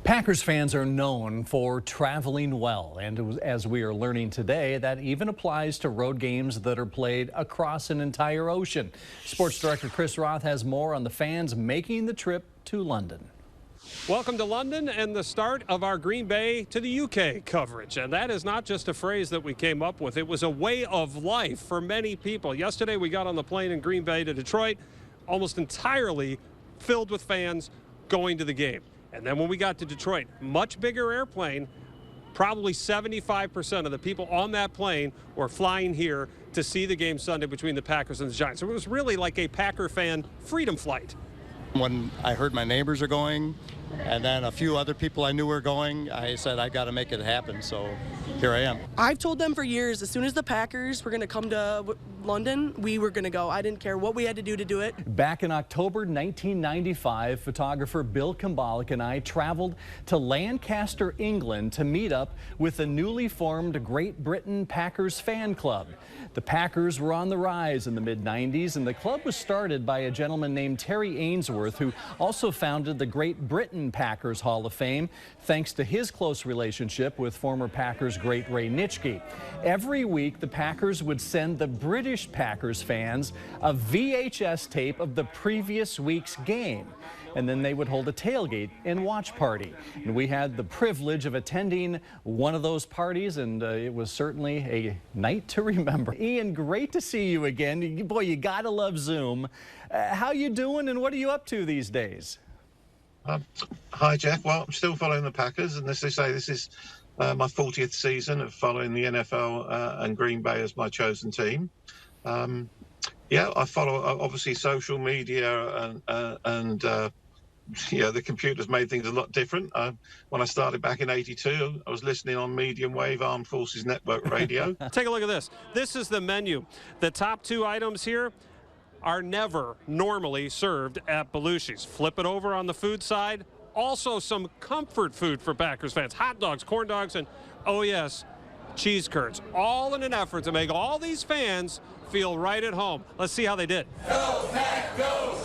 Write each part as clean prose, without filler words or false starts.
Packers fans are known for traveling well, and as we are learning today, that even applies to road games that are played across an entire ocean. Sports Director Chris Roth has more on the fans making the trip to London. Welcome to London and the start of our Green Bay to the UK coverage. And that is not just a phrase that we came up with. It was a way of life for many people. Yesterday we got on the plane in Green Bay to Detroit, almost entirely filled with fans going to the game. And then when we got to Detroit, much bigger airplane, probably 75% of the people on that plane were flying here to see the game Sunday between the Packers and the Giants. So it was really like a Packer fan freedom flight. When I heard my neighbors are going, and then a few other people I knew were going, I said, I got to make it happen, so here I am. I've told them for years, as soon as the Packers were going to come to London, we were going to go. I didn't care what we had to do it. Back in October 1995, photographer Bill Kambalik and I traveled to Lancaster, England to meet up with the newly formed Great Britain Packers fan club. The Packers were on the rise in the mid-90s, and the club was started by a gentleman named Terry Ainsworth, who also founded the Great Britain Packers Hall of Fame, thanks to his close relationship with former Packers great Ray Nitschke. Every week, the Packers would send the British Packers fans a VHS tape of the previous week's game, and then they would hold a tailgate and watch party. And we had the privilege of attending one of those parties, and it was certainly a night to remember. Ian, great to see you again. Boy, you gotta love Zoom. How you doing, and what are you up to these days? Hi, Jeff. Well, I'm still following the Packers, and as they say, this is my 40th season of following the NFL and Green Bay as my chosen team. Yeah, I follow obviously social media and the computer's made things a lot different. When I started back in '82, I was listening on medium wave Armed Forces Network radio. Take a look at this. This is the menu. The top two items here are never normally served at Belushi's. Flip it over on the food side. Also some comfort food for Packers fans. Hot dogs, corn dogs, and, oh yes, cheese curds. All in an effort to make all these fans feel right at home. Let's see how they did. Go, Pack, go!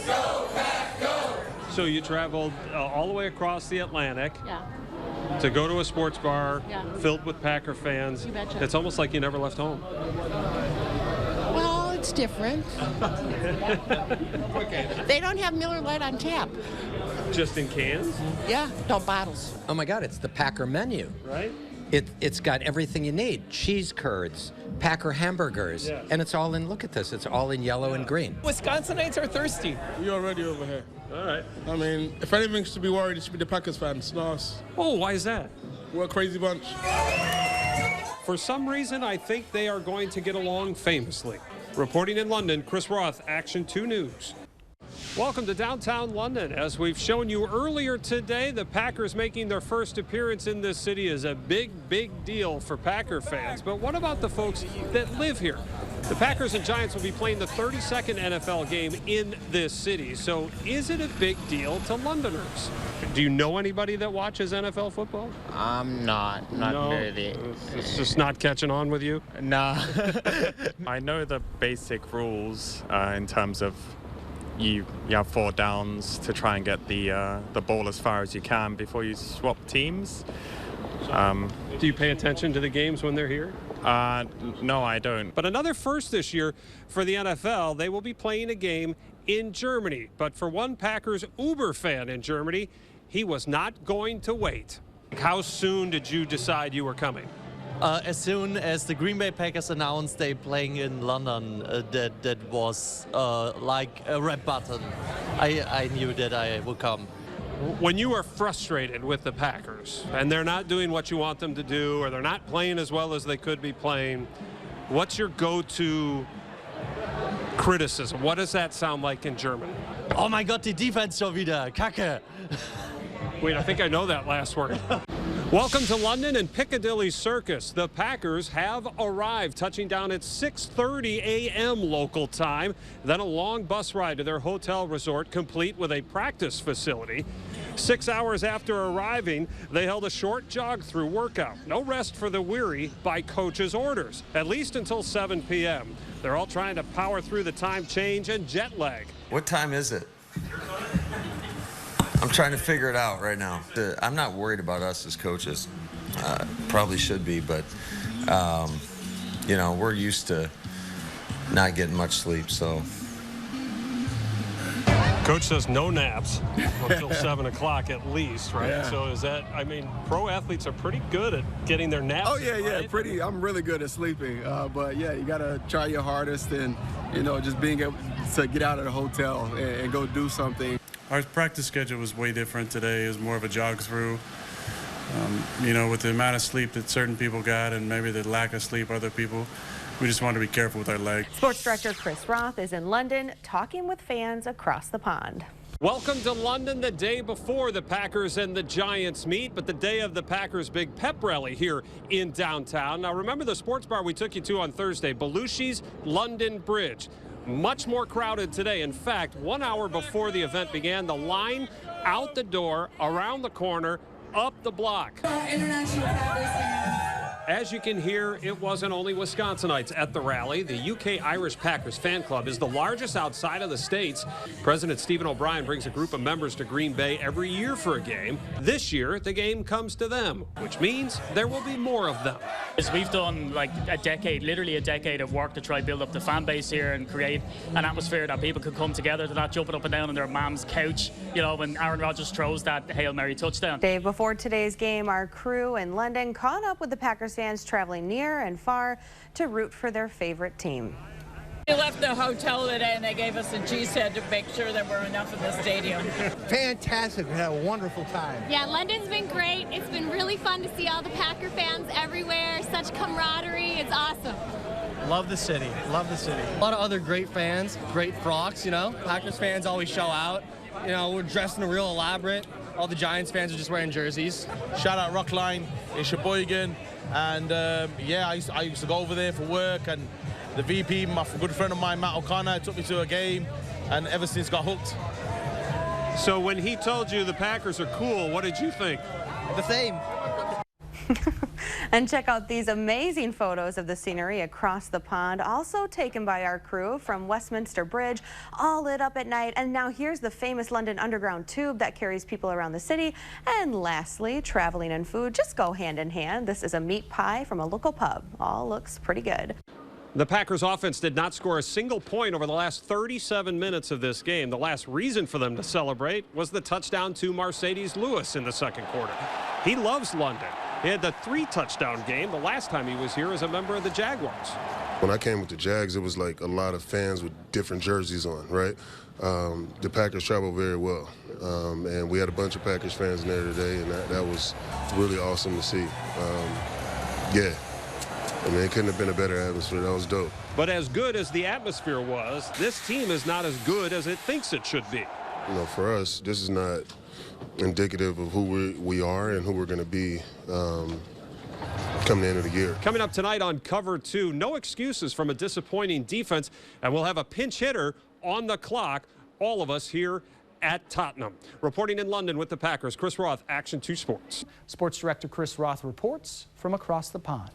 Go, Pack, go! So you traveled all the way across the Atlantic. Yeah. To go to a sports bar filled with Packer fans. You betcha. It's almost like you never left home. Well, it's different. They don't have Miller Lite on tap. Just in cans? Yeah, no bottles. Oh my God, it's the Packer menu. Right? It's got everything you need. Cheese curds, Packer hamburgers, and it's all in, look at this, it's all in yellow and green. Wisconsinites are thirsty. We're already over here. All right. I mean, if anything should be worried, it should be the Packers fans, not us. Oh, why is that? We're a crazy bunch. For some reason, I think they are going to get along famously. Reporting in London, Chris Roth, Action 2 News. Welcome to downtown London. As we've shown you earlier today, the Packers making their first appearance in this city is a big, big deal for Packer fans. But what about the folks that live here? The Packers and Giants will be playing the 32nd NFL game in this city. So is it a big deal to Londoners? Do you know anybody that watches NFL football? Not really. It's just not catching on with you? Nah. I know the basic rules in terms of you have 4 downs to try and get the ball as far as you can before you swap teams. Do you pay attention to the games when they're here? No, I don't. But another first this year for the NFL, they will be playing a game in Germany. But for one Packers Uber fan in Germany, he was not going to wait. How soon did you decide you were coming? As soon as the Green Bay Packers announced they're playing in London, that was like a red button. I knew that I would come. When you are frustrated with the Packers and they're not doing what you want them to do, or they're not playing as well as they could be playing, what's your go-to criticism? What does that sound like in German? Oh my God, die Defense schon wieder. Kacke. Wait, I think I know that last word. Welcome to London and Piccadilly Circus. The Packers have arrived, touching down at 6:30 a.m. local time. Then a long bus ride to their hotel resort, complete with a practice facility. 6 hours after arriving, they held a short jog-through workout. No rest for the weary by coach's orders, at least until 7 p.m. They're all trying to power through the time change and jet lag. What time is it? I'm I'm trying to figure it out right now. I'm not worried about us as coaches. Probably should be, but you know, we're used to not getting much sleep, so. Coach says no naps until 7 o'clock at least, right? Yeah. So is that, I mean, pro athletes are pretty good at getting their naps. Oh, yeah, in, right? pretty. I'm really good at sleeping. But, yeah, you got to try your hardest and, you know, just being able to get out of the hotel and go do something. Our practice schedule was way different today. It was more of a jog through. You know, with the amount of sleep that certain people got and maybe the lack of sleep other people, we just wanted to be careful with our leg. Sports director Chris Roth is in London talking with fans across the pond. Welcome to London the day before the Packers and the Giants meet, but the day of the Packers' big pep rally here in downtown. Now remember the sports bar we took you to on Thursday, Belushi's London Bridge. Much more crowded today. In fact, 1 hour before the event began, the line out the door, around the corner, up the block. As you can hear, it wasn't only Wisconsinites at the rally. The UK Irish Packers fan club is the largest outside of the States. President Stephen O'Brien brings a group of members to Green Bay every year for a game. This year, the game comes to them, which means there will be more of them. We've done like a decade, literally a decade of work to try build up the fan base here and create an atmosphere that people could come together. They're not jumping up and down on their mom's couch, you know, when Aaron Rodgers throws that Hail Mary touchdown. Dave, before today's game, our crew in London caught up with the Packers fans traveling near and far to root for their favorite team. We left the hotel today and they gave us a G-set to make sure there were enough in the stadium. Fantastic. We had a wonderful time. Yeah, London's been great. It's been really fun to see all the Packer fans everywhere. Such camaraderie. It's awesome. Love the city. Love the city. A lot of other great fans, great frocks, you know. Packers fans always show out. You know, we're dressed in a real elaborate. All the Giants fans are just wearing jerseys. Shout out Rockline. It's your boy again. And yeah, I used to go over there for work, and the VP, my good friend of mine, Matt O'Connor, took me to a game, and ever since got hooked. So when he told you the Packers are cool, what did you think? The same. And check out these amazing photos of the scenery across the pond, also taken by our crew from Westminster Bridge, all lit up at night. And now here's the famous London Underground tube that carries people around the city. And lastly, traveling and food just go hand in hand. This is a meat pie from a local pub. All looks pretty good. The Packers offense did not score a single point over the last 37 minutes of this game. The last reason for them to celebrate was the touchdown to Mercedes Lewis in the second quarter. He loves London. He had the 3-touchdown game the last time he was here as a member of the Jaguars. When I came with the Jags, it was like a lot of fans with different jerseys on, right? The Packers traveled very well, and we had a bunch of Packers fans in there today, and that was really awesome to see. Yeah, I mean, it couldn't have been a better atmosphere. That was dope. But as good as the atmosphere was, this team is not as good as it thinks it should be. You know, for us, this is not indicative of who we are and who we're going to be coming the end of the year. Coming up tonight on Cover 2, no excuses from a disappointing defense, and we'll have a pinch hitter on the clock, all of us here at Tottenham. Reporting in London with the Packers, Chris Roth, Action 2 Sports. Sports Director Chris Roth reports from across the pond.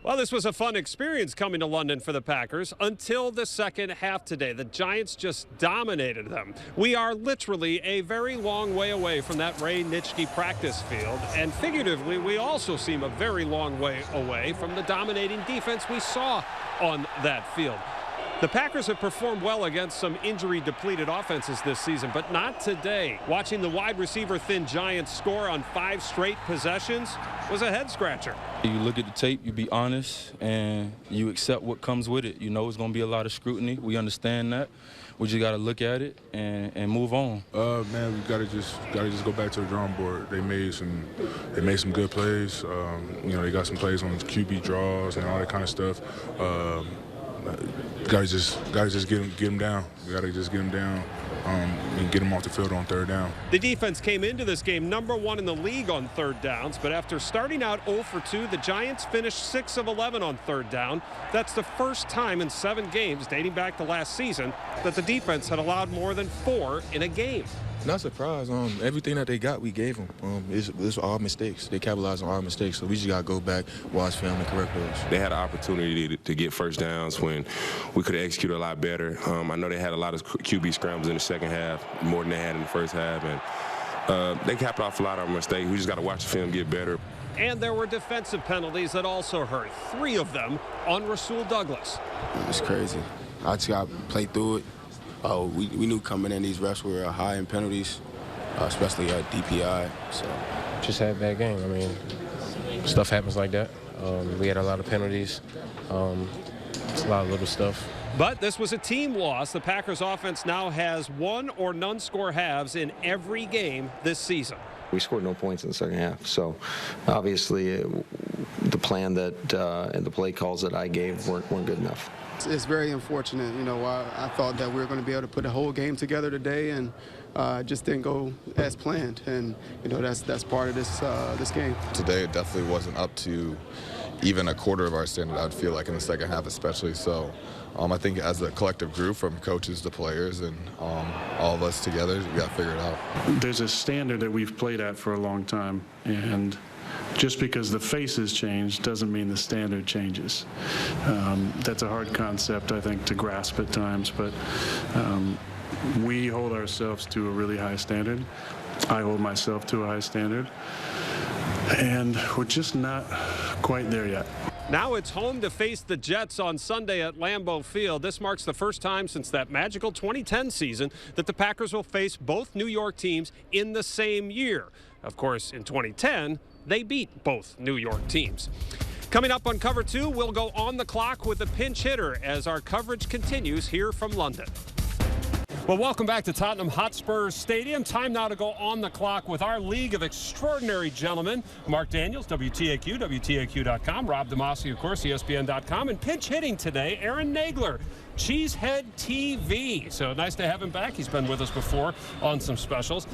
Well, this was a fun experience coming to London for the Packers until the second half today. The Giants just dominated them. We are literally a very long way away from that Ray Nitschke practice field, and figuratively, we also seem a very long way away from the dominating defense we saw on that field. The Packers have performed well against some injury-depleted offenses this season, but not today. Watching the wide receiver-thin Giants score on 5 straight possessions was a head-scratcher. You look at the tape, you be honest, and you accept what comes with it. You know it's going to be a lot of scrutiny. We understand that. We just got to look at it and move on. Man, we gotta just go back to the drawing board. They made some good plays. You know, they got some plays on QB draws and all that kind of stuff. Gotta just get them down. We gotta just get them down and get them off the field on third down. The defense came into this game #1 in the league on third downs, but after starting out 0 for 2, the Giants finished 6 of 11 on third down. That's the first time in 7 games dating back to last season that the defense had allowed more than 4 in a game. Not surprised. Everything that they got, we gave them. It's all mistakes. They capitalized on our mistakes, so we just got to go back, watch film, and correct those. They had an opportunity to get first downs when we could have executed a lot better. I know they had a lot of QB scrambles in the second half, more than they had in the first half, and they capped off a lot of our mistakes. We just got to watch the film, get better. And there were defensive penalties that also hurt. 3 of them on Rasul Douglas. It's crazy. I just got to play through it. We knew coming in these refs were high in penalties, especially at DPI. So just had a bad game. I mean, stuff happens like that. We had a lot of penalties. It's a lot of little stuff. But this was a team loss. The Packers offense now has 1 or none score halves in every game this season. We scored no points in the second half. So obviously the plan that and the play calls that I gave weren't good enough. It's very unfortunate. You know, I thought that we were going to be able to put a whole game together today, and just didn't go as planned. And you know, that's part of this game. Today it definitely wasn't up to even a quarter of our standard, I'd feel like, in the second half especially. So I think as a collective group, from coaches to players and all of us together, we got to figure it out. There's a standard that we've played at for a long time, and just because the faces change doesn't mean the standard changes. That's a hard concept, I think, to grasp at times, but we hold ourselves to a really high standard. I hold myself to a high standard, and we're just not quite there yet. Now it's home to face the Jets on Sunday at Lambeau Field. This marks the first time since that magical 2010 season that the Packers will face both New York teams in the same year. Of course, in 2010, they beat both New York teams. Coming up on Cover 2, we'll go on the clock with the pinch hitter as our coverage continues here from London. Well, welcome back to Tottenham Hotspur Stadium. Time now to go on the clock with our League of Extraordinary Gentlemen. Mark Daniels, WTAQ, WTAQ.com. Rob DeMasi, of course, ESPN.com. And pinch hitting today, Aaron Nagler, Cheesehead TV. So nice to have him back. He's been with us before on some specials.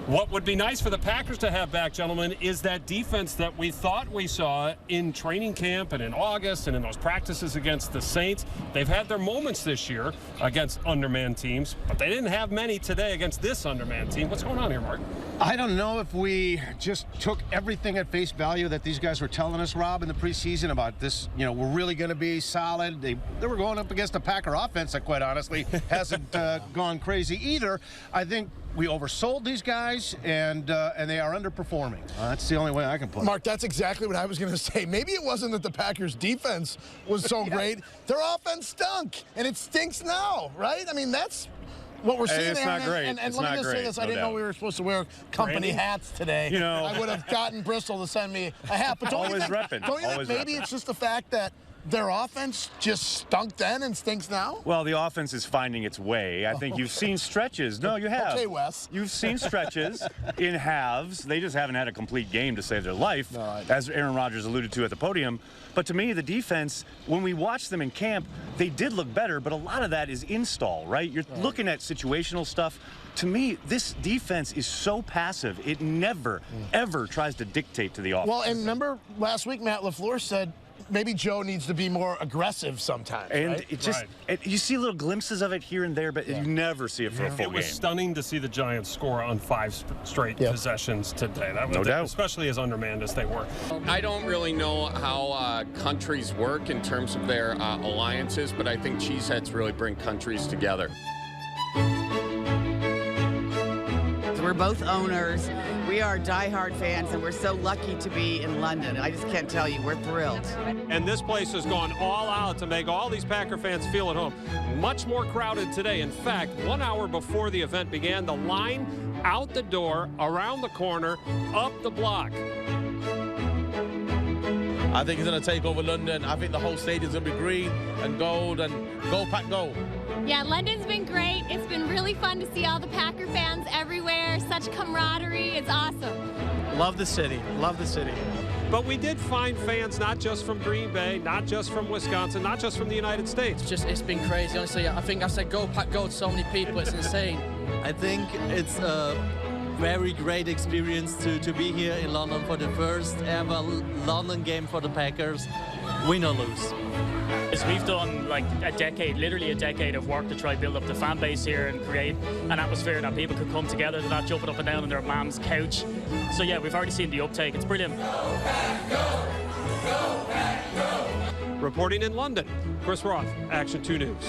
What would be nice for the Packers to have back, gentlemen, is that defense that we thought we saw in training camp and in August and in those practices against the Saints. They've had their moments this year against undermanned teams, but they didn't have many today against this undermanned team. What's going on here, Mark? I don't know if we just took everything at face value that these guys were telling us, Rob, in the preseason about this. You know, we're really going to be solid. They were going up against a Packer offense that, quite honestly, hasn't gone crazy either. I think we oversold these guys, and they are underperforming. That's the only way I can put it. Mark, that's exactly what I was going to say. Maybe it wasn't that the Packers' defense was so great. Their offense stunk, and it stinks now, right? I mean, that's what we're seeing. It's not great. And it's let not me just great, say this. no I didn't know doubt. we were supposed to wear company hats today. You know. I would have gotten Bristol to send me a hat. But don't you think, don't you think maybe it's just the fact that their offense just stunk then and stinks now? Well, the offense is finding its way. I think you've seen stretches. No, you have. Okay, Wes. You've seen stretches in halves. They just haven't had a complete game to save their life, as Aaron Rodgers alluded to at the podium. But to me, the defense, when we watched them in camp, they did look better, but a lot of that is install, right? You're looking at situational stuff. To me, this defense is so passive. It never, ever tries to dictate to the offense. Well, and remember last week, Matt LaFleur said maybe Joe needs to be more aggressive sometimes. And right? it just, you see little glimpses of it here and there, but you never see it for a full game. It was stunning to see the Giants score on 5 straight possessions today. That was No doubt. Especially as undermanned as they were. I don't really know how countries work in terms of their alliances, but I think cheeseheads really bring countries together. We're both owners. We are diehard fans, and we're so lucky to be in London. I just can't tell you, we're thrilled. And this place has gone all out to make all these Packer fans feel at home. Much more crowded today. In fact, 1 hour before the event began, the line out the door, around the corner, up the block. I think he's going to take over London. I think the whole stadium's going to be green and gold, and go Pack go. Yeah, London's been great. It's been really fun to see all the Packer fans everywhere. Such camaraderie. It's awesome. Love the city. Love the city. But we did find fans not just from Green Bay, not just from Wisconsin, not just from the United States. It's been crazy. Honestly, I think I said go Pack go to so many people. It's insane. I think it's a very great experience to be here in London for the first ever London game for the Packers. Win or lose. We've done like literally a decade of work to try to build up the fan base here and create an atmosphere that people could come together. They're not jumping up and down on their mom's couch. So yeah, we've already seen the uptake. It's brilliant. Go Pack, go! Go Pack, go! Reporting in London, Chris Roth, Action 2 News.